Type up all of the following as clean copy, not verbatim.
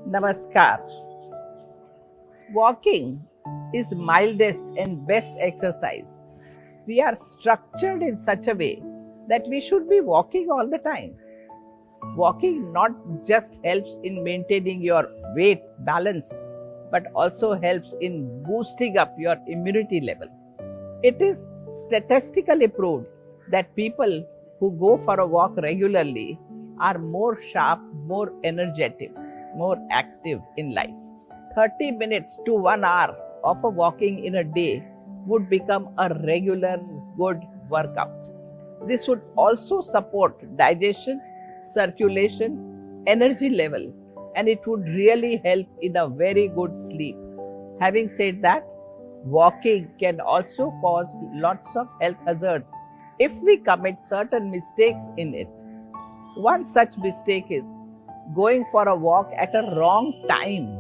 Namaskar. Walking is mildest and best exercise. We are structured in such a way that we should be walking all the time. Walking not just helps in maintaining your weight balance, but also helps in boosting up your immunity level. It is statistically proved that people who go for a walk regularly are more sharp, more energetic, more active in life. 30 minutes to 1 hour of a walking in a day would become a regular good workout. This would also support digestion, circulation, energy level, and it would really help in a very good sleep. Having said that, walking can also cause lots of health hazards if we commit certain mistakes in it. One such mistake is going for a walk at a wrong time.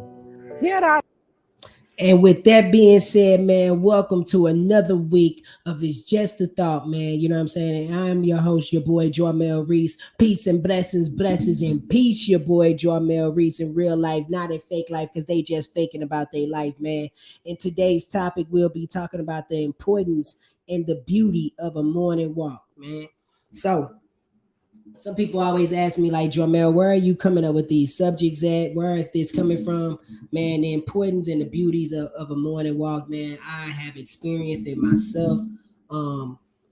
Here are And with that being said, man, welcome to another week of It's Just a Thought, man. You know what I'm saying? And I'm your host, your boy, Jarmel Reese. Peace and blessings, blessings and peace, your boy, Jarmel Reese, in real life, not in fake life, because they just faking about their life, man. In today's topic, we'll be talking about the importance and the beauty of a morning walk, man. So, some people always ask me, like, Jarmel, where are you coming up with these subjects at? Where is this coming from? Man, the importance and the beauties of a morning walk, man, I have experienced it myself,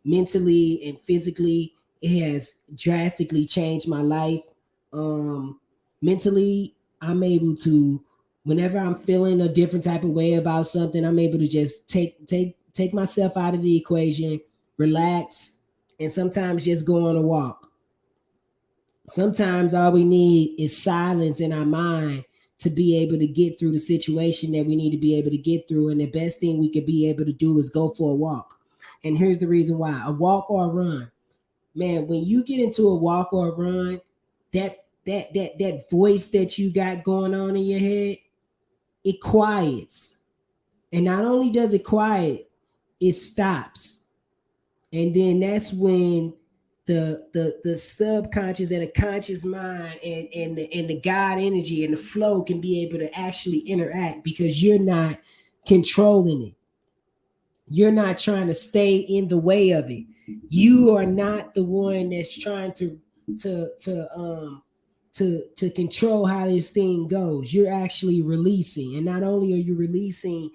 mentally and physically. It has drastically changed my life. Mentally, I'm able to, whenever I'm feeling a different type of way about something, I'm able to just take myself out of the equation, relax, and sometimes just go on a walk. Sometimes all we need is silence in our mind to be able to get through the situation that we need to be able to get through. And the best thing we could be able to do is go for a walk. And here's the reason why: a walk or a run. Man, when you get into a walk or a run, that voice that you got going on in your head, it quiets. And not only does it quiet, it stops. And then that's when the subconscious and the conscious mind and the God energy and the flow can be able to actually interact, because you're not controlling it. You're not trying to stay in the way of it. You are not the one that's trying to control how this thing goes. You're actually releasing, and not only are you releasing,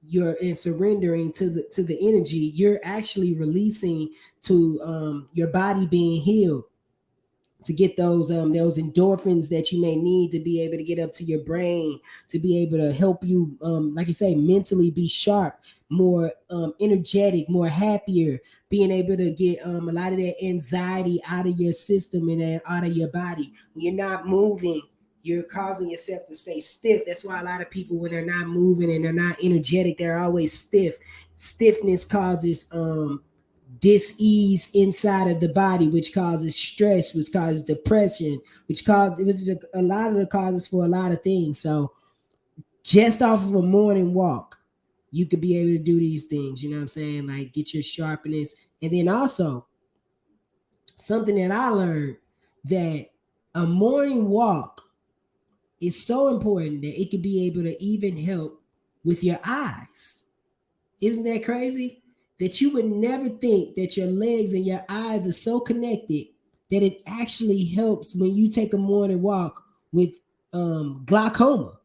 you're in surrendering to the energy. You're actually releasing to your body being healed, to get those endorphins that you may need to be able to get up to your brain, to be able to help you, like you say, mentally be sharp, more energetic, more happier, being able to get a lot of that anxiety out of your system and out of your body. When you're not moving, you're causing yourself to stay stiff. That's why a lot of people, when they're not moving and they're not energetic, they're always stiff. Stiffness causes dis-ease inside of the body, which causes stress, which causes depression, which causes, it was a lot of the causes for a lot of things. So just off of a morning walk, you could be able to do these things, you know what I'm saying? Like, get your sharpness. And then also, something that I learned, that a morning walk is so important that it could be able to even help with your eyes. Isn't that crazy? That you would never think that your legs and your eyes are so connected that it actually helps when you take a morning walk with glaucoma.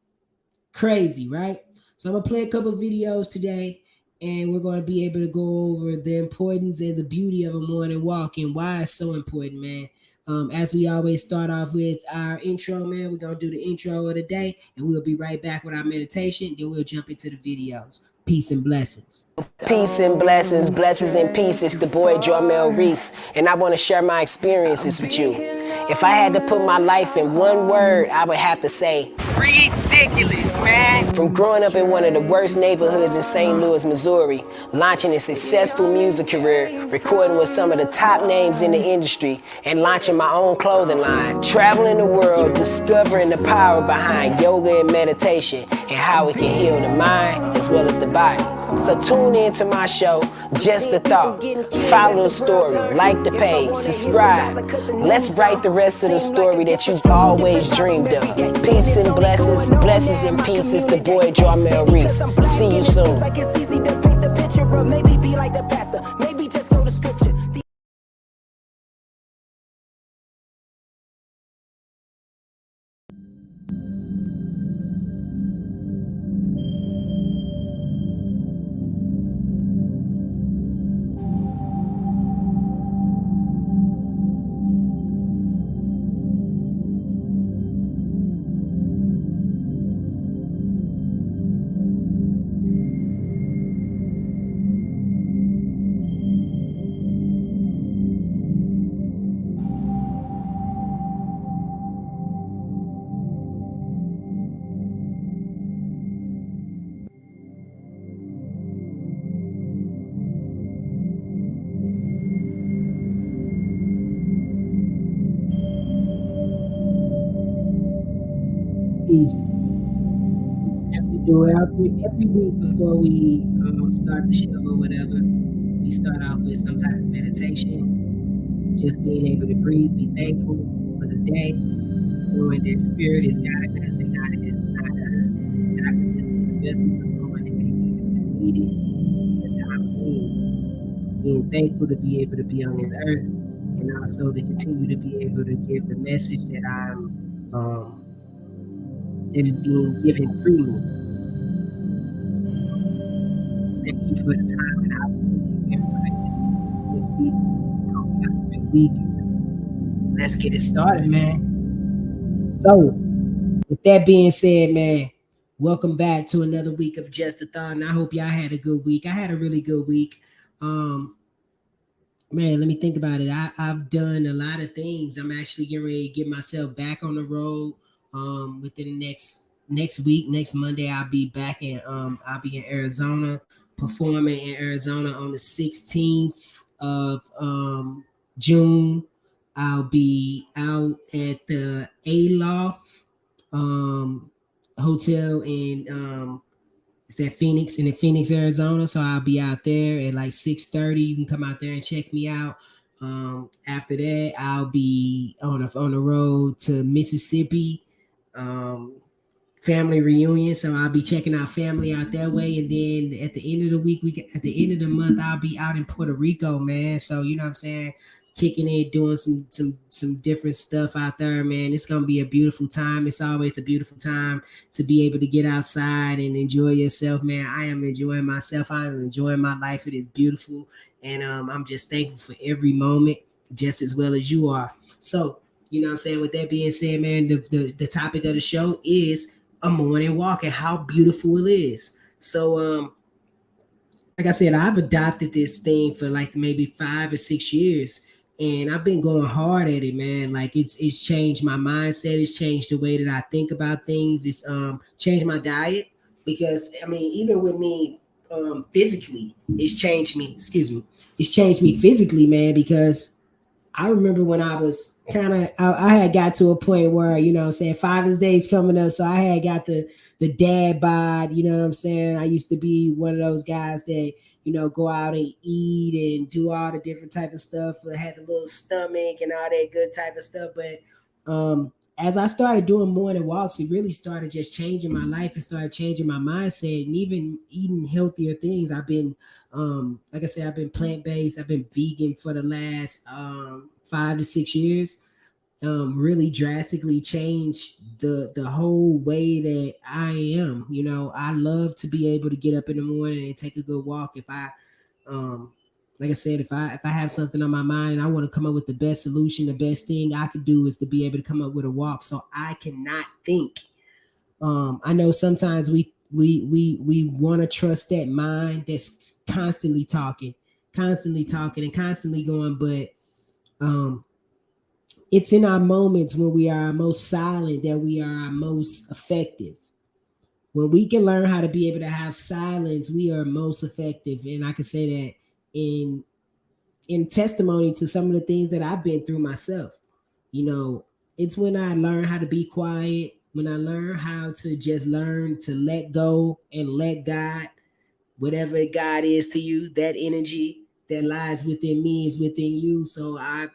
Crazy, right? So I'm gonna play a couple of videos today, and we're gonna be able to go over the importance and the beauty of a morning walk and why it's so important, man. As we always start off with our intro, man, we're going to do the intro of the day, and we'll be right back with our meditation. Then we'll jump into the videos. Peace and blessings. Peace and blessings, blessings and peace. It's the boy Jarmel Reese, and I want to share my experiences with you. If I had to put my life in one word, I would have to say ridiculous, man. From growing up in one of the worst neighborhoods in St. Louis, Missouri, launching a successful music career, recording with some of the top names in the industry, and launching my own clothing line, traveling the world, discovering the power behind yoga and meditation, and how it can heal the mind as well as the body. So tune in to my show, Just a Thought. Follow the story, like the page, subscribe. Let's write the rest of the story that you've always dreamed of. Peace and blessings, blessings and peace. It's the boy Jarmel Reese. See you soon. Like it's easy to paint the picture, or maybe be like the pastor, maybe just go to scripture. Peace. As we do every week before we start the show or whatever, we start off with some type of meditation. Just being able to breathe, be thankful for the day, knowing that spirit is guiding us and not us. And I can just be the vessel for someone that may be needed at the time of need. Being thankful to be able to be on this earth, and also to continue to be able to give the message that that is being given through me. Thank you for the time and opportunity for everybody this week. Hope you have a great week. Let's get it started, man. So, with that being said, man, welcome back to another week of Just a Thought. And I hope y'all had a good week. I had a really good week. Man, let me think about it. I've done a lot of things. I'm actually getting ready to get myself back on the road. Within the next week, next Monday, I'll be back in Arizona, performing in Arizona on the 16th of June. I'll be out at the Aloft hotel in it's that Phoenix in Phoenix, Arizona. So I'll be out there at like 6:30. You can come out there and check me out. After that, I'll be on the road to Mississippi. Family reunion, so I'll be checking out family out that way, and then at the end of the week, at the end of the month, I'll be out in Puerto Rico, man. So you know what I'm saying, kicking it, doing some different stuff out there, man. It's gonna be a beautiful time. It's always a beautiful time to be able to get outside and enjoy yourself, man. I am enjoying myself. I am enjoying my life. It is beautiful, and I'm just thankful for every moment, just as well as you are. So you know what I'm saying. With that being said, man, the topic of the show is a morning walk and how beautiful it is. So like I said, I've adopted this thing for like maybe 5 or 6 years, and I've been going hard at it, man. Like it's changed my mindset, it's changed the way that I think about things. It's changed my diet, because I mean, even with me physically, it's changed me. Excuse me, it's changed me physically, man, because I remember when I was I had got to a point where, you know what I'm saying, Father's Day is coming up. So I had got the dad bod, you know what I'm saying? I used to be one of those guys that, you know, go out and eat and do all the different type of stuff. I had the little stomach and all that good type of stuff. But as I started doing morning walks, it really started just changing my life. It started changing my mindset, and even eating healthier things. I've been, like I said, I've been plant-based. I've been vegan for the last 5 to 6 years. Really drastically changed the whole way that I am. You know, I love to be able to get up in the morning and take a good walk. If I like I said, if I have something on my mind and I want to come up with the best solution, the best thing I could do is to be able to come up with a walk, so I cannot think. I know sometimes we want to trust that mind that's constantly talking and constantly going, but it's in our moments when we are most silent that we are our most effective. When we can learn how to be able to have silence, we are most effective. And I can say that in testimony to some of the things that I've been through myself. You know, it's when I learn how to be quiet, when I learn how to just learn to let go and let God, whatever God is to you, that energy that lies within me is within you. So I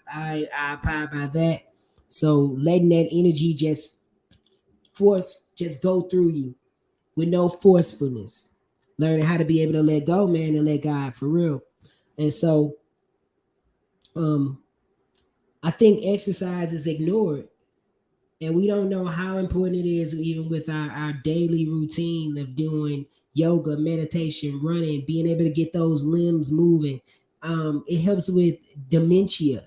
abide by that. So letting that energy just go through you with no forcefulness. Learning how to be able to let go, man, and let God for real. And so I think exercise is ignored. And we don't know how important it is, even with our daily routine of doing yoga, meditation, running, being able to get those limbs moving. It helps with dementia.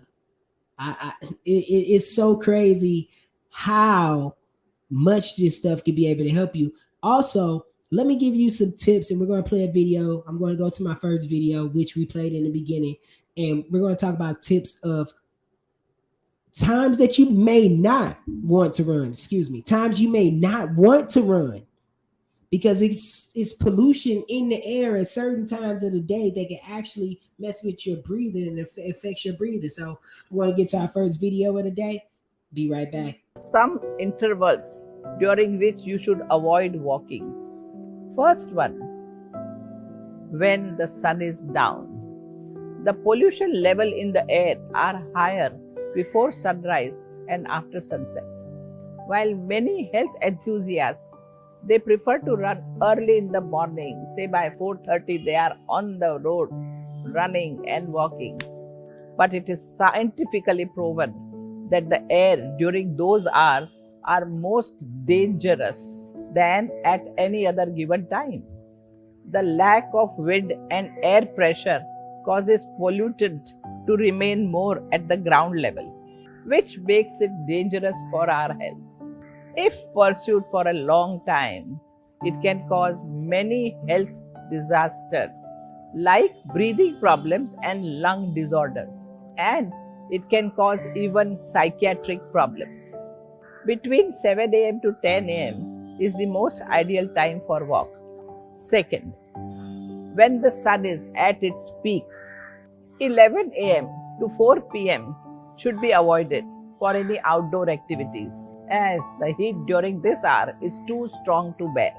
It's so crazy how much this stuff can be able to help you. Also, let me give you some tips, and we're going to play a video. I'm going to go to my first video, which we played in the beginning, and we're going to talk about tips of times that you may not want to run. Times you may not want to run, because it's pollution in the air at certain times of the day that can actually mess with your breathing and affects your breathing. So I want to get to our first video of the day. Be right back. Some intervals during which you should avoid walking. First one, when the sun is down. The pollution level in the air are higher before sunrise and after sunset. While many health enthusiasts, they prefer to run early in the morning, say by 4:30 they are on the road running and walking. But it is scientifically proven that the air during those hours are most dangerous than at any other given time. The lack of wind and air pressure causes pollutant to remain more at the ground level, which makes it dangerous for our health. If pursued for a long time, it can cause many health disasters like breathing problems and lung disorders, and it can cause even psychiatric problems. Between 7 a.m. to 10 a.m. is the most ideal time for walk. Second, when the sun is at its peak, 11 a.m. to 4 p.m. should be avoided for any outdoor activities, as the heat during this hour is too strong to bear.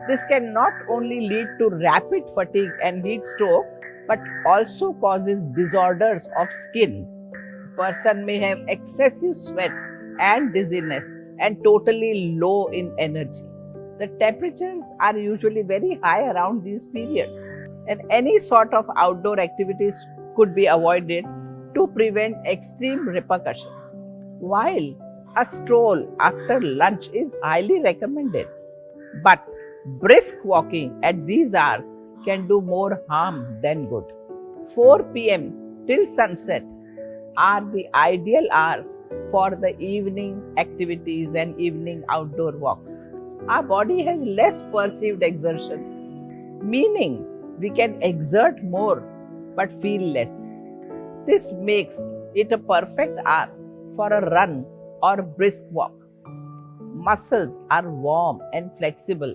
This can not only lead to rapid fatigue and heat stroke, but also causes disorders of skin. Person may have excessive sweat and dizziness and totally low in energy. The temperatures are usually very high around these periods, and any sort of outdoor activities could be avoided to prevent extreme repercussion. While a stroll after lunch is highly recommended, but brisk walking at these hours can do more harm than good. 4 p.m. till sunset are the ideal hours for the evening activities and evening outdoor walks. Our body has less perceived exertion, meaning we can exert more but feel less. This makes it a perfect hour for a run or brisk walk. Muscles are warm and flexible,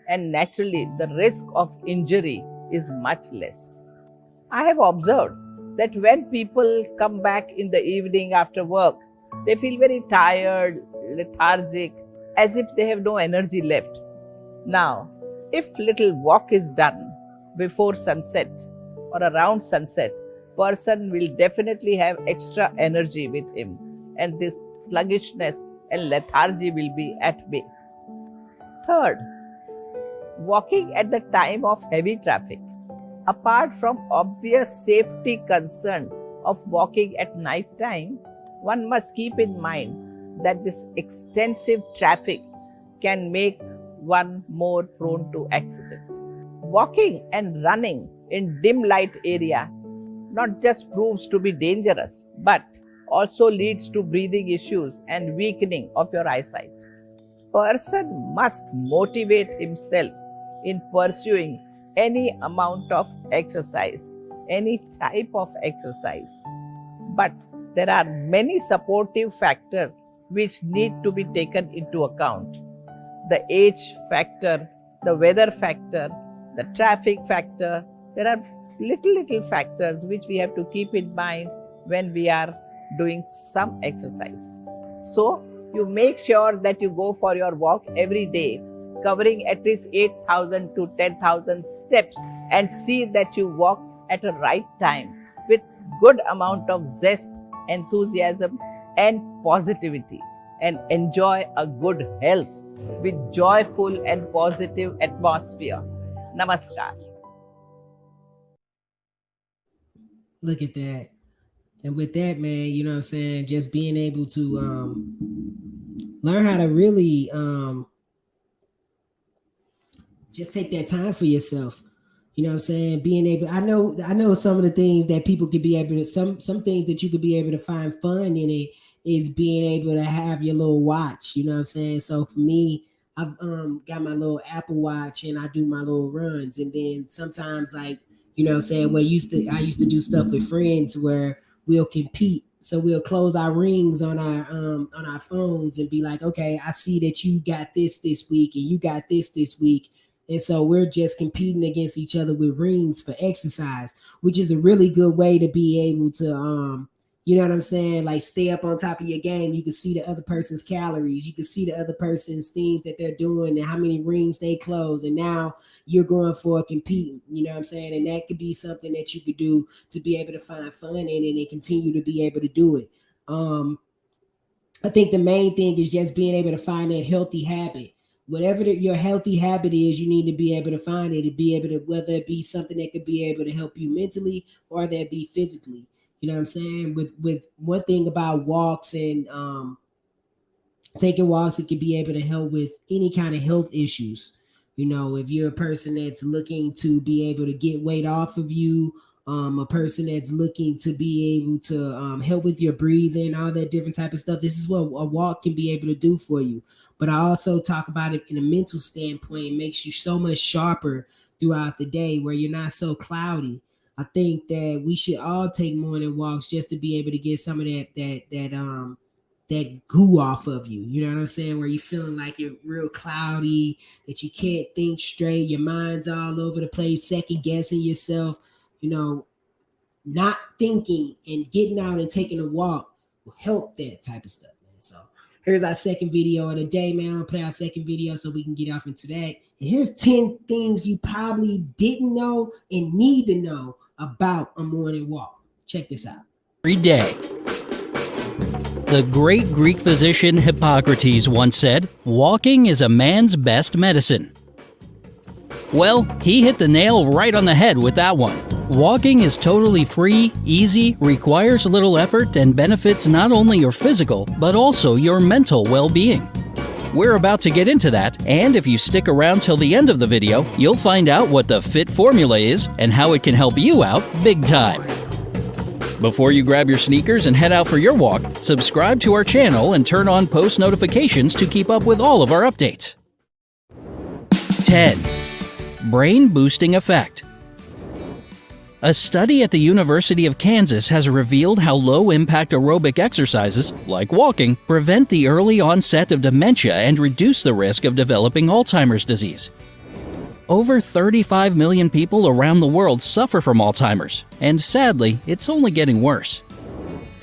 and naturally the risk of injury is much less. I have observed that when people come back in the evening after work, they feel very tired, lethargic, as if they have no energy left. Now, if little walk is done before sunset or around sunset, person will definitely have extra energy with him, and this sluggishness and lethargy will be at bay. Third, walking at the time of heavy traffic. Apart from obvious safety concern of walking at night time, one must keep in mind that this extensive traffic can make one more prone to accident. Walking and running in dim light area not just proves to be dangerous, but also leads to breathing issues and weakening of your eyesight. Person must motivate himself in pursuing any amount of exercise, any type of exercise. But there are many supportive factors which need to be taken into account. The age factor, the weather factor, the traffic factor. There are little factors which we have to keep in mind when we are doing some exercise. So you make sure that you go for your walk every day, covering at least 8,000 to 10,000 steps and see that you walk at a right time with good amount of zest, enthusiasm and positivity, and enjoy a good health with joyful and positive atmosphere. Namaskar. Look at that. And with that, man, you know what I'm saying? Just being able to learn how to really just take that time for yourself. You know what I'm saying? Being able, I know some of the things that people could be able to, some things that you could be able to find fun in it is being able to have your little watch. You know what I'm saying? So for me, I've got my little Apple Watch and I do my little runs. And then sometimes, like, you know what I'm saying, I used to do stuff with friends where we'll compete. So we'll close our rings on our phones and be like, okay, I see that you got this week and you got this week. And so we're just competing against each other with rings for exercise, which is a really good way to be able to, you know what I'm saying? Like, stay up on top of your game. You can see the other person's calories. You can see the other person's things that they're doing and how many rings they close. And now you're going for competing, you know what I'm saying? And that could be something that you could do to be able to find fun in it and continue to be able to do it. I think the main thing is just being able to find that healthy habit. Whatever your healthy habit is, you need to be able to find it and be able to, whether it be something that could be able to help you mentally or that be physically. You know what I'm saying? With one thing about walks and taking walks, it can be able to help with any kind of health issues. You know, if you're a person that's looking to be able to get weight off of you, a person that's looking to be able to help with your breathing, all that different type of stuff, this is what a walk can be able to do for you. But I also talk about it in a mental standpoint. It makes you so much sharper throughout the day where you're not so cloudy. I think that we should all take morning walks just to be able to get some of that goo off of you. You know what I'm saying? Where you're feeling like you're real cloudy, that you can't think straight, your mind's all over the place, second guessing yourself. You know, not thinking and getting out and taking a walk will help that type of stuff, man. So here's our second video of the day, man. I'm gonna play our second video so we can get off into that. And here's 10 things you probably didn't know and need to know about a morning walk. Check this out. Every day. The great Greek physician Hippocrates once said, "Walking is a man's best medicine." Well, he hit the nail right on the head with that one. Walking is totally free, easy, requires little effort, and benefits not only your physical, but also your mental well-being. We're about to get into that, and if you stick around till the end of the video, you'll find out what the FIT formula is and how it can help you out big time. Before you grab your sneakers and head out for your walk, subscribe to our channel and turn on post notifications to keep up with all of our updates. 10. Brain boosting effect. A study at the University of Kansas has revealed how low-impact aerobic exercises, like walking, prevent the early onset of dementia and reduce the risk of developing Alzheimer's disease. Over 35 million people around the world suffer from Alzheimer's, and sadly, it's only getting worse.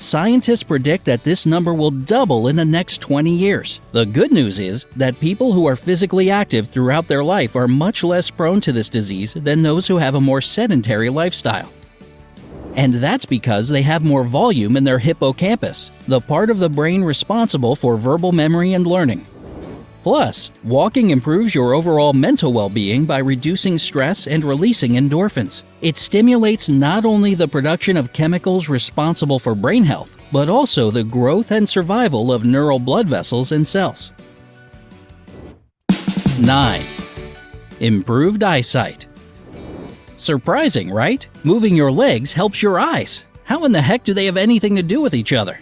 Scientists predict that this number will double in the next 20 years. The good news is that people who are physically active throughout their life are much less prone to this disease than those who have a more sedentary lifestyle. And that's because they have more volume in their hippocampus, the part of the brain responsible for verbal memory and learning. Plus, walking improves your overall mental well-being by reducing stress and releasing endorphins. It stimulates not only the production of chemicals responsible for brain health, but also the growth and survival of neural blood vessels and cells. 9. Improved eyesight. Surprising, right? Moving your legs helps your eyes. How in the heck do they have anything to do with each other?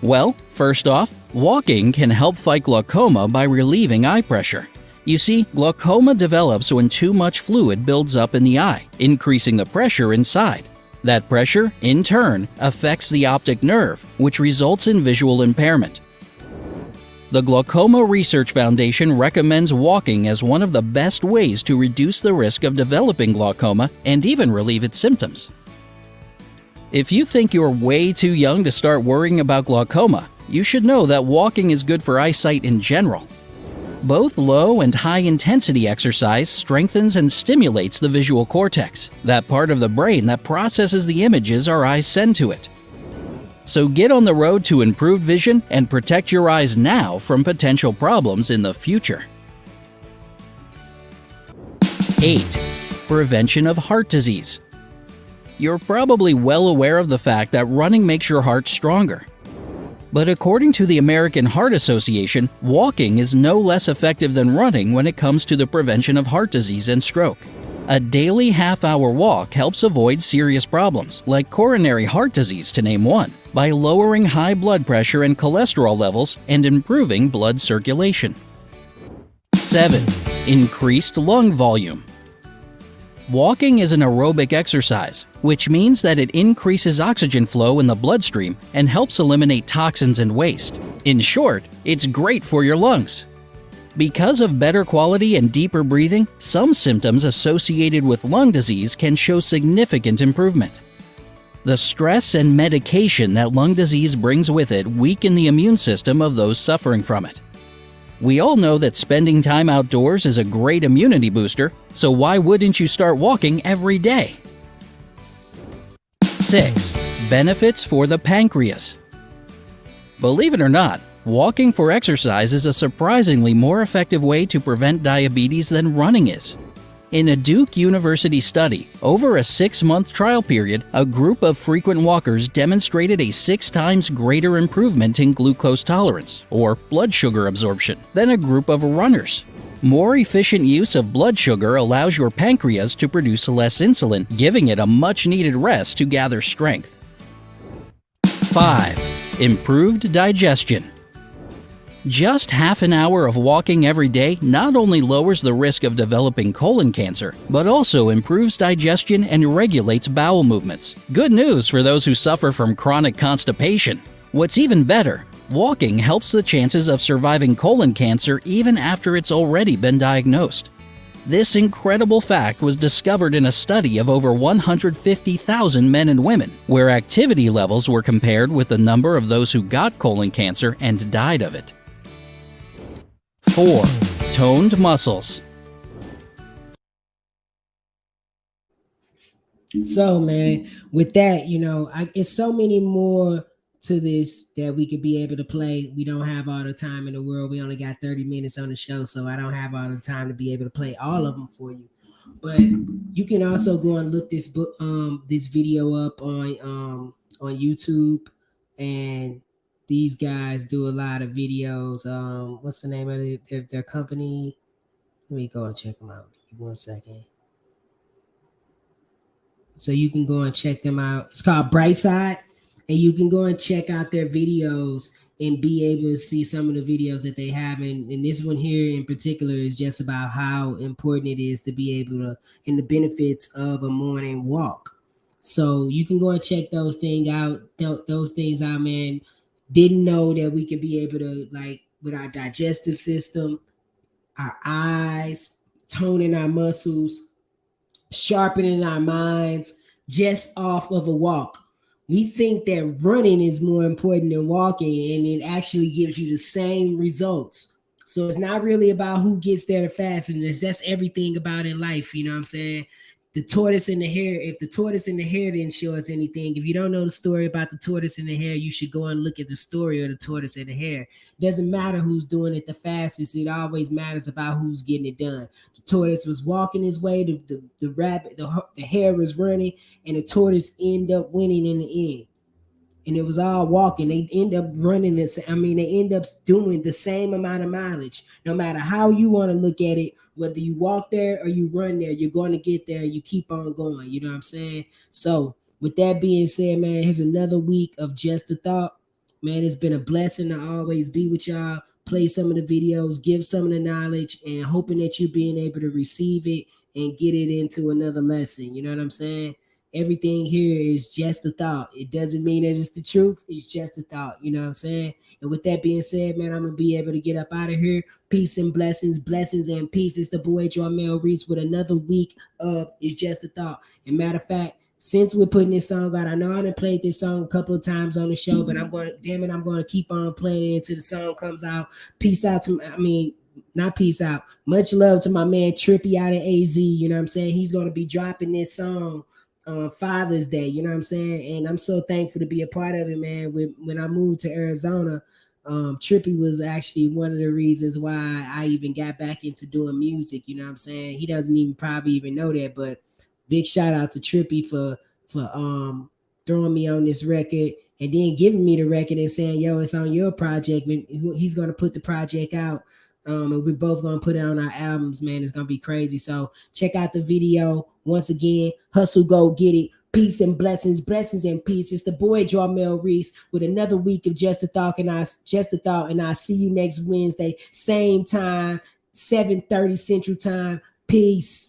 Well, first off, walking can help fight glaucoma by relieving eye pressure. You see, glaucoma develops when too much fluid builds up in the eye, increasing the pressure inside. That pressure, in turn, affects the optic nerve, which results in visual impairment. The Glaucoma Research Foundation recommends walking as one of the best ways to reduce the risk of developing glaucoma and even relieve its symptoms. If you think you're way too young to start worrying about glaucoma, you should know that walking is good for eyesight in general. Both low and high intensity exercise strengthens and stimulates the visual cortex, that part of the brain that processes the images our eyes send to it. So get on the road to improved vision and protect your eyes now from potential problems in the future. 8. Prevention of heart disease. You're probably well aware of the fact that running makes your heart stronger. But according to the American Heart Association, walking is no less effective than running when it comes to the prevention of heart disease and stroke. A daily half-hour walk helps avoid serious problems, like coronary heart disease to name one, by lowering high blood pressure and cholesterol levels and improving blood circulation. 7. Increased lung volume. Walking is an aerobic exercise, which means that it increases oxygen flow in the bloodstream and helps eliminate toxins and waste. In short, it's great for your lungs. Because of better quality and deeper breathing, some symptoms associated with lung disease can show significant improvement. The stress and medication that lung disease brings with it weaken the immune system of those suffering from it. We all know that spending time outdoors is a great immunity booster, so why wouldn't you start walking every day? 6. Benefits for the pancreas. Believe it or not, walking for exercise is a surprisingly more effective way to prevent diabetes than running is. In a Duke University study, over a 6-month trial period, a group of frequent walkers demonstrated a 6 times greater improvement in glucose tolerance, or blood sugar absorption, than a group of runners. More efficient use of blood sugar allows your pancreas to produce less insulin, giving it a much-needed rest to gather strength. 5. Improved digestion. Just half an hour of walking every day not only lowers the risk of developing colon cancer, but also improves digestion and regulates bowel movements. Good news for those who suffer from chronic constipation. What's even better, walking helps the chances of surviving colon cancer even after it's already been diagnosed. This incredible fact was discovered in a study of over 150,000 men and women, where activity levels were compared with the number of those who got colon cancer and died of it. 4. Toned muscles. So, man, with that, it's so many more to this that we could be able to play. We don't have all the time in the world. We only got 30 minutes on the show, so I don't have all the time to be able to play all of them for you. But you can also go and look this video up on YouTube, and these guys do a lot of videos. What's the name of their company? Let me go and check them out. Give me 1 second. So you can go and check them out. It's called Brightside, and you can go and check out their videos and be able to see some of the videos that they have. And this one here in particular is just about how important it is to be able to, and the benefits of a morning walk. So you can go and check those things out, man. Didn't know that we could be able to, like, with our digestive system, our eyes, toning our muscles, sharpening our minds, just off of a walk. We think that running is more important than walking, and it actually gives you the same results. So it's not really about who gets there the fastest. That's everything about in life. You know what I'm saying? The tortoise and the hare. If the tortoise and the hare didn't show us anything, if you don't know the story about the tortoise and the hare, you should go and look at the story of the tortoise and the hare. It doesn't matter who's doing it the fastest. It always matters about who's getting it done. The tortoise was walking his way. The rabbit, the hare was running, and the tortoise ended up winning in the end. And it was all walking. They end up running this. They end up doing the same amount of mileage. No matter how you want to look at it, whether you walk there or you run there, you're going to get there. You keep on going. You know what I'm saying? So with that being said, man, here's another week of Just a Thought. Man, it's been a blessing to always be with y'all. Play some of the videos, give some of the knowledge, and hoping that you're being able to receive it and get it into another lesson. You know what I'm saying? Everything here is just a thought. It doesn't mean that it's the truth. It's just a thought. You know what I'm saying? And with that being said, man, I'm going to be able to get up out of here. Peace and blessings and peace. It's the boy Jarmel Reese with another week of It's Just a Thought. And matter of fact, since we're putting this song out, I know I done played this song a couple of times on the show, but I'm going to keep on playing it until the song comes out. Peace out to, not peace out. Much love to my man Trippy out in AZ. You know what I'm saying? He's gonna be dropping this song on Father's Day. You know what I'm saying? And I'm so thankful to be a part of it, man. When I moved to Arizona, Trippy was actually one of the reasons why I even got back into doing music. You know what I'm saying? He doesn't even probably even know that, but big shout out to Trippy for throwing me on this record and then giving me the record and saying, yo, it's on your project. He's gonna put the project out. And we're both gonna put it on our albums, man. It's gonna be crazy. So check out the video. Once again, hustle, go get it. Peace and blessings, blessings and peace. It's the boy Jarmel Reese with another week of Just a Thought, and I'll see you next Wednesday, same time, 7:30 Central Time. Peace.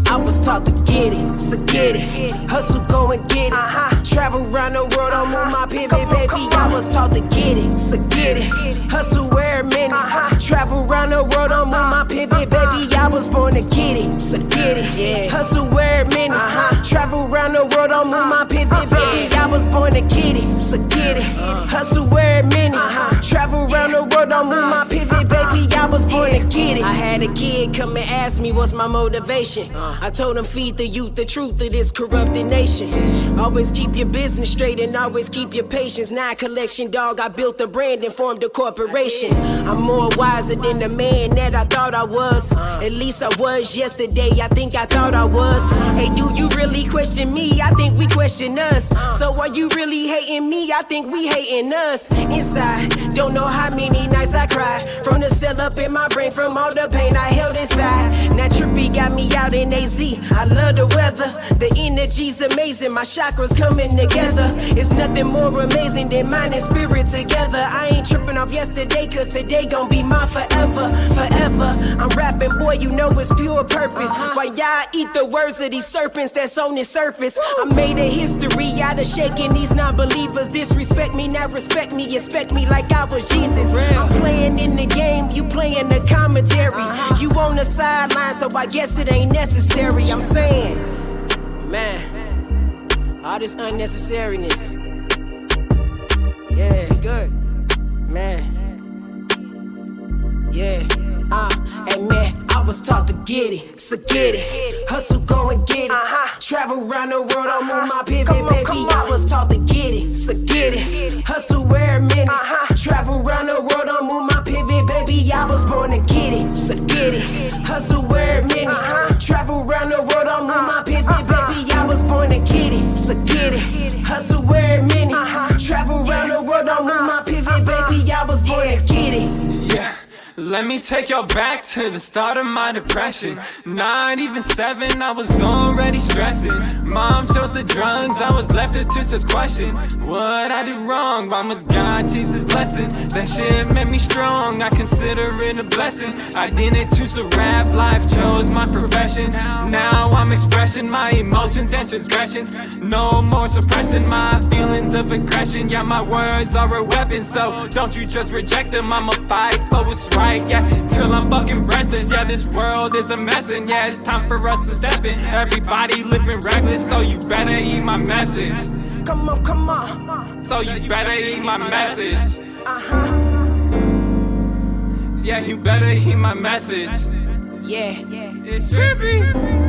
I was taught to get it, so get it. Hustle, go and get it. Travel around the world, I'm on my pivot, baby. I was taught to get it, so get it. Hustle, wear a minute. Travel around the world, I'm on my pivot, baby. I was born to get it, so get it. Hustle, wear a minute. Travel around the world, I'm on my pivot, baby. I was born to get it, so get it. Hustle, wear a minute. Travel around the world, I'm on my pivot, baby. I was born to get it. I had a kid come and ask me what's my motivation. I told him feed the youth the truth of this corrupted nation. Always keep your business straight and always keep your patience. Now collection dog, I built a brand and formed a corporation. I'm more wiser than the man that I thought I was. At least I was yesterday, I think I thought I was. Hey, do you really question me? I think we question us. So are you really hating me? I think we hating us. Inside, don't know how many nights I cried. From the cell up in my brain, from all the pain I held inside. Now Trippy got me out in AZ. I love the weather, the energy's amazing. My chakras coming together. It's nothing more amazing than mind and spirit together. I ain't tripping off yesterday, cause today gon' be mine forever, forever. I'm rapping, boy, you know it's pure purpose. While y'all eat the words of these serpents that's on the surface. I made a history out of shaking these non-believers. Disrespect me, now respect me, expect me like I was Jesus. I'm playing in the game, you playing the commentary. You on the sideline, so I guess it ain't necessary. I'm saying, man, all this unnecessariness. Yeah, good, man. Yeah, hey man, I was taught to get it, so get it. Hustle, go and get it. Travel around the world, I'm on my pivot, baby. I was taught to get it, so get it. Hustle, wear a minute. Travel around the world, I'm on my pivot, baby. I was born to get it, so get it. Hustle, wear a minute. Travel around the world, I'm on my pivot, baby. I was born to get it, so get it. Hustle, wear a minute. Travel around the world, I'm on my pivot, baby. I was born to get it. Yeah. Let me take y'all back to the start of my depression. Not even 7, I was already stressing. Mom chose the drugs, I was left to just question what I did wrong. Why must God teach His lesson? That shit made me strong, I consider it a blessing. I didn't choose to rap, life chose my profession. Now I'm expressing my emotions and transgressions. No more suppressing my feelings of aggression. Yeah, my words are a weapon, so don't you just reject them. I'ma fight for what's right. Yeah, till I'm fucking breathless. Yeah, this world is a mess, and yeah, it's time for us to step in. Everybody living reckless, so you better eat my message. Come on, come on. So you better eat my message. Yeah, you better eat my message. Yeah. It's Trippy.